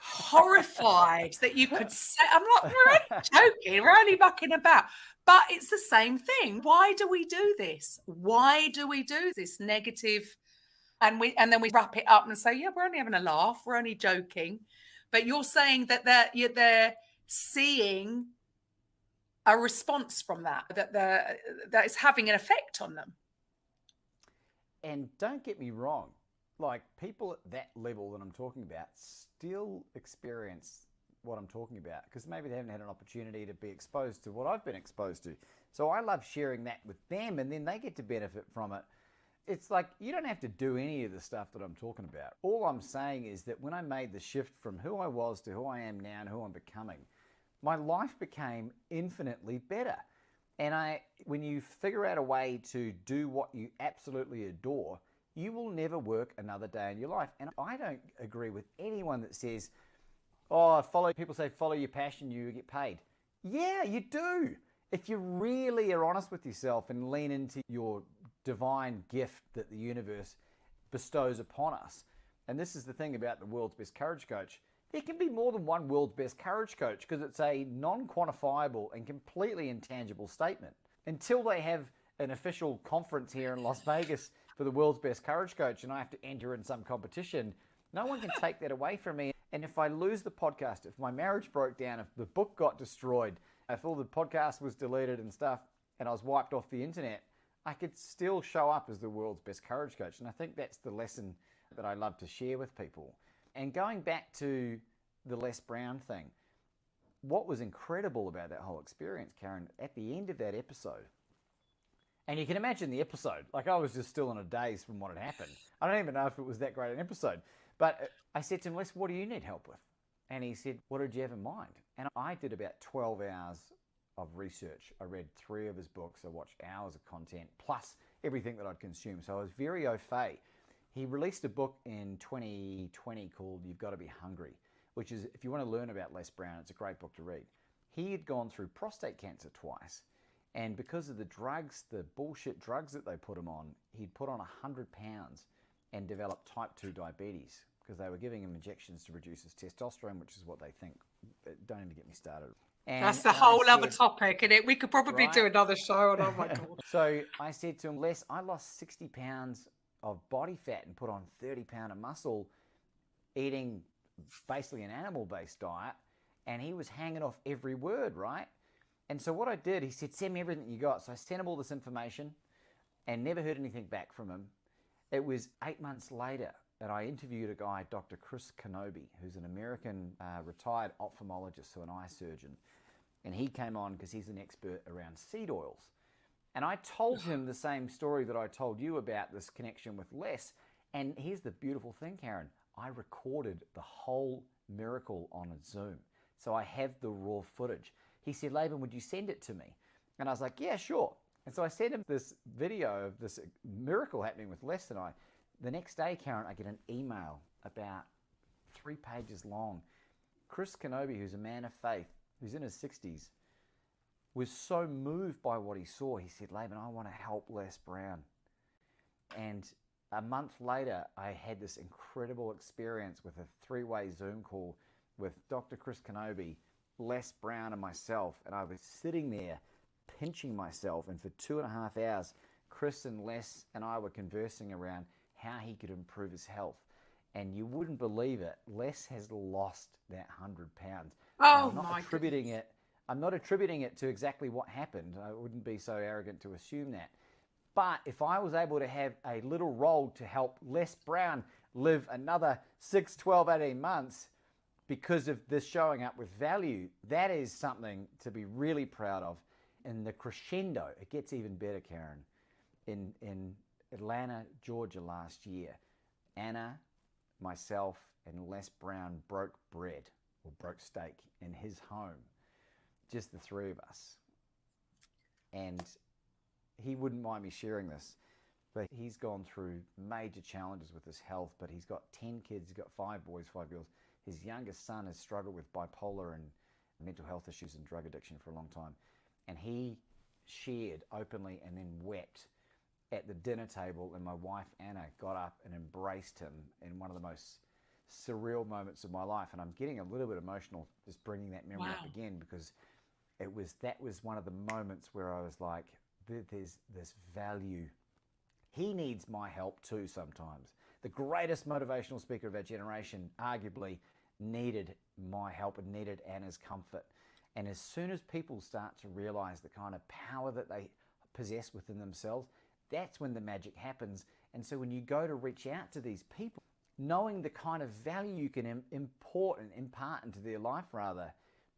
[SPEAKER 2] horrified that you could say. I'm like, we're only joking, we're only mucking about. But it's the same thing. Why do we do this? Why do we do this negative? And then we wrap it up and say, yeah, we're only having a laugh, we're only joking. But you're saying that they're seeing a response from that is having an effect on them.
[SPEAKER 3] And don't get me wrong, like people at that level that I'm talking about still experience what I'm talking about, because maybe they haven't had an opportunity to be exposed to what I've been exposed to. So I love sharing that with them, and then they get to benefit from it. It's like, you don't have to do any of the stuff that I'm talking about. All I'm saying is that when I made the shift from who I was to who I am now and who I'm becoming, my life became infinitely better. And when you figure out a way to do what you absolutely adore, you will never work another day in your life. And I don't agree with anyone that says, oh, people say follow your passion, you get paid. Yeah, you do. If you really are honest with yourself and lean into your divine gift that the universe bestows upon us. And this is the thing about the world's best courage coach. There can be more than one world's best courage coach, because it's a non-quantifiable and completely intangible statement. Until they have an official conference here in Las Vegas for the world's best courage coach and I have to enter in some competition, no one can take that away from me. And if I lose the podcast, if my marriage broke down, if the book got destroyed, if all the podcast was deleted and stuff and I was wiped off the internet, I could still show up as the world's best courage coach. And I think that's the lesson that I love to share with people. And going back to the Les Brown thing, what was incredible about that whole experience, Karen, at the end of that episode, and you can imagine the episode, like I was just still in a daze from what had happened. I don't even know if it was that great an episode. But I said to him, Les, what do you need help with? And he said, what did you have in mind? And I did about 12 hours of research. I read 3 of his books. I watched hours of content, plus everything that I'd consumed. So I was very au fait. He released a book in 2020 called You've Got to Be Hungry, which is, if you want to learn about Les Brown, it's a great book to read. He had gone through prostate cancer twice. And because of the drugs, the bullshit drugs that they put him on, he'd put on 100 pounds and developed type 2 diabetes, because they were giving him injections to reduce his testosterone, which is what they think. Don't even get me started. And
[SPEAKER 2] that's a whole other topic, isn't it? We could probably do another show on, oh my God.
[SPEAKER 3] So I said to him, Les, I lost 60 pounds of body fat and put on 30 pounds of muscle eating basically an animal-based diet, and he was hanging off every word, right? And so what I did, he said, send me everything you got. So I sent him all this information and never heard anything back from him. It was 8 months later that I interviewed a guy, Dr. Chris Kenobi, who's an American retired ophthalmologist, so an eye surgeon. And he came on because he's an expert around seed oils. And I told him the same story that I told you about this connection with Les. And here's the beautiful thing, Karen. I recorded the whole miracle on a Zoom. So I have the raw footage. He said, Laban, would you send it to me? And I was like, yeah, sure. And so I sent him this video of this miracle happening with Les and I. The next day, Karen, I get an email about 3 pages long. Chris Kenobi, who's a man of faith, who's in his 60s, was so moved by what he saw. He said, Laban, I want to help Les Brown. And a month later, I had this incredible experience with a 3-way Zoom call with Dr. Chris Kenobi, Les Brown, and myself. And I was sitting there pinching myself. And for 2.5 hours, Chris and Les and I were conversing around how he could improve his health. And you wouldn't believe it, Les has lost that 100 pounds.
[SPEAKER 2] Oh,
[SPEAKER 3] I'm not attributing it to exactly what happened. I wouldn't be so arrogant to assume that. But if I was able to have a little role to help Les Brown live another 6, 12, 18 months because of this showing up with value, that is something to be really proud of. And the crescendo, it gets even better, Karen. In Atlanta, Georgia last year, Anna, myself, and Les Brown broke bread, or broke steak, in his home. Just the 3 of us. And he wouldn't mind me sharing this, but he's gone through major challenges with his health, but he's got 10 kids, he's got 5 boys, 5 girls. His youngest son has struggled with bipolar and mental health issues and drug addiction for a long time. And he shared openly and then wept at the dinner table, and my wife Anna got up and embraced him in one of the most surreal moments of my life. And I'm getting a little bit emotional just bringing that memory up again, because that was one of the moments where I was like, there's this value. He needs my help too sometimes. The greatest motivational speaker of our generation arguably needed my help and needed Anna's comfort. And as soon as people start to realize the kind of power that they possess within themselves, that's when the magic happens. And so when you go to reach out to these people, knowing the kind of value you can impart into their life rather,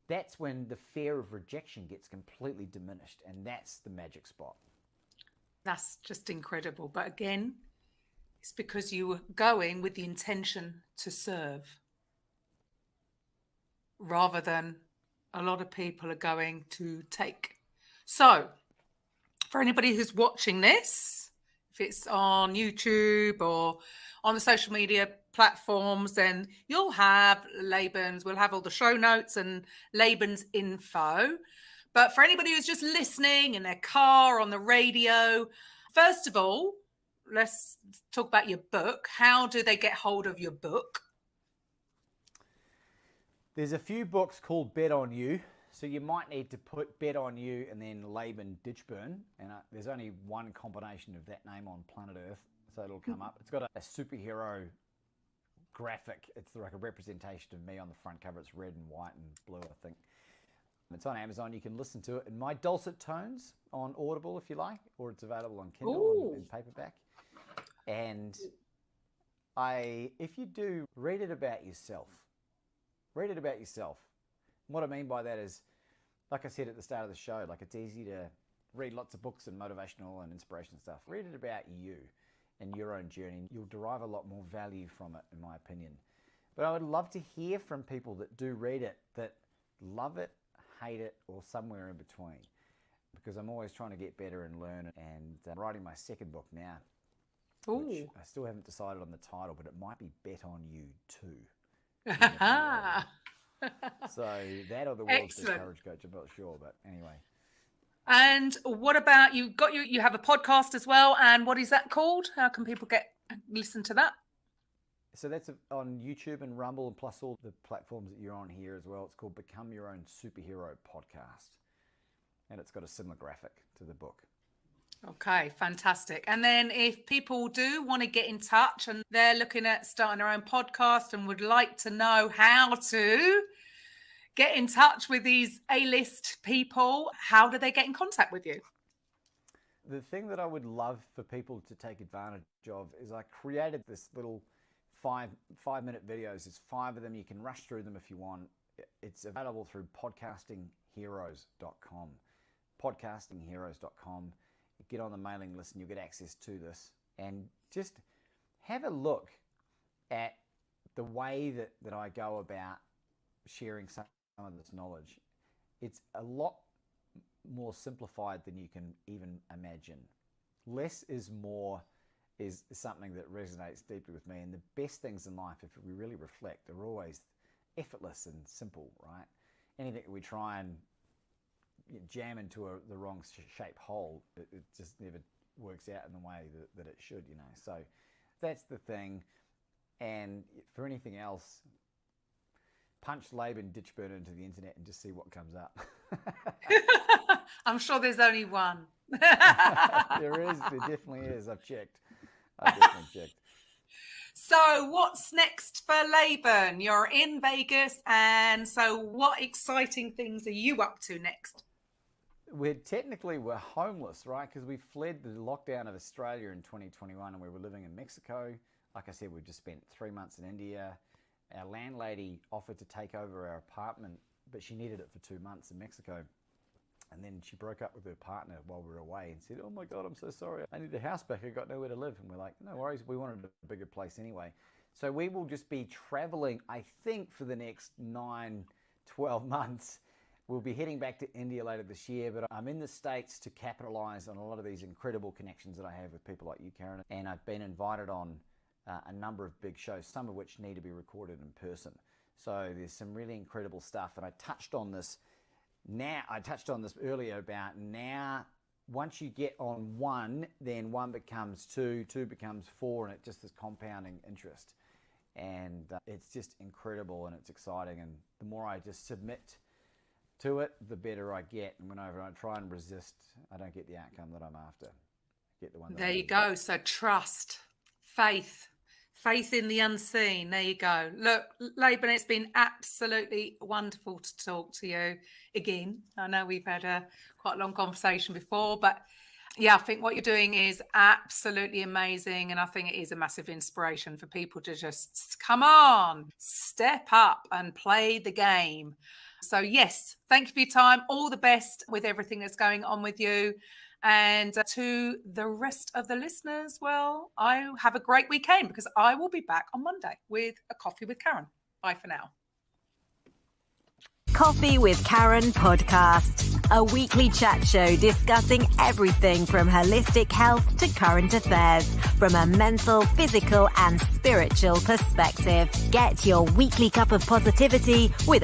[SPEAKER 3] that's when the fear of rejection gets completely diminished. And that's the magic spot.
[SPEAKER 2] That's just incredible. But again, it's because you were going with the intention to serve, rather than a lot of people are going to take. So for anybody who's watching this, if it's on YouTube or on the social media platforms, then you'll have we'll have all the show notes and Laban's info. But for anybody who's just listening in their car, on the radio, first of all, let's talk about your book. How do they get hold of your book?
[SPEAKER 3] There's a few books called Bet on You. So you might need to put Bet on You and then Laban Ditchburn. And there's only one combination of that name on planet Earth, so it'll come up. It's got a superhero graphic. It's like a representation of me on the front cover. It's red and white and blue, I think. It's on Amazon. You can listen to it in my dulcet tones on Audible if you like, or it's available on Kindle and paperback. And if you do, read it about yourself. Read it about yourself. What I mean by that is, like I said at the start of the show, like it's easy to read lots of books and motivational and inspiration stuff. Read it about you and your own journey. You'll derive a lot more value from it, in my opinion. But I would love to hear from people that do read it, that love it, hate it, or somewhere in between. Because I'm always trying to get better and learn. And I'm writing my second book now. Which I still haven't decided on the title, but it might be Bet on You Too. So that or the world's best courage coach, I'm not sure, but anyway.
[SPEAKER 2] And what about you have a podcast as well, and what is that called? How can people listen to that?
[SPEAKER 3] So that's on YouTube and Rumble, and plus all the platforms that you're on here as well. It's called Become Your Own Superhero Podcast, and it's got a similar graphic to the book.
[SPEAKER 2] Okay, fantastic. And then if people do want to get in touch and they're looking at starting their own podcast and would like to know how to get in touch with these A-list people, how do they get in contact with you?
[SPEAKER 3] The thing that I would love for people to take advantage of is I created this little five-minute videos. There's 5 of them. You can rush through them if you want. It's available through podcastingheroes.com. Podcastingheroes.com. Get on the mailing list and you'll get access to this. And just have a look at the way that I go about sharing some of this knowledge. It's a lot more simplified than you can even imagine. Less is more is something that resonates deeply with me. And the best things in life, if we really reflect, are always effortless and simple, right? Anything that we try and jam into the wrong shape hole, it just never works out in the way that it should, So that's the thing. And for anything else, punch Laban Ditchburn into the internet and just see what comes up.
[SPEAKER 2] I'm sure there's only one.
[SPEAKER 3] There definitely is. I've definitely checked.
[SPEAKER 2] So what's next for Laban? You're in Vegas, and so what exciting things are you up to next?
[SPEAKER 3] We're homeless, right? Because we fled the lockdown of Australia in 2021 and we were living in Mexico. Like I said, we've just spent 3 months in India. Our landlady offered to take over our apartment, but she needed it for 2 months in Mexico. And then she broke up with her partner while we were away and said, "Oh my God, I'm so sorry. I need the house back. I got nowhere to live." And we're like, "No worries. We wanted a bigger place anyway." So we will just be traveling, I think, for the next 9, 12 months, We'll be heading back to India later this year, but I'm in the States to capitalize on a lot of these incredible connections that I have with people like you, Karen. And I've been invited on a number of big shows, some of which need to be recorded in person. So there's some really incredible stuff. And I touched on this earlier about now, once you get on one, then one becomes two becomes four, and it just is compounding interest. And it's just incredible and it's exciting. And the more I just submit to it, the better I get. And whenever I try and resist, I don't get the outcome that I'm after. I get the one that
[SPEAKER 2] There
[SPEAKER 3] I
[SPEAKER 2] you
[SPEAKER 3] need.
[SPEAKER 2] go. So trust, faith in the unseen. There you go. Look, Laban, it's been absolutely wonderful to talk to you again. I know we've had a quite a long conversation before, but yeah, I think what you're doing is absolutely amazing. And I think it is a massive inspiration for people to just come on, step up and play the game. So yes, thank you for your time. All the best with everything that's going on with you. And to the rest of the listeners, well, I have a great weekend because I will be back on Monday with a coffee with Karen. Bye for now.
[SPEAKER 1] Coffee with Karen podcast, a weekly chat show discussing everything from holistic health to current affairs from a mental, physical and spiritual perspective. Get your weekly cup of positivity with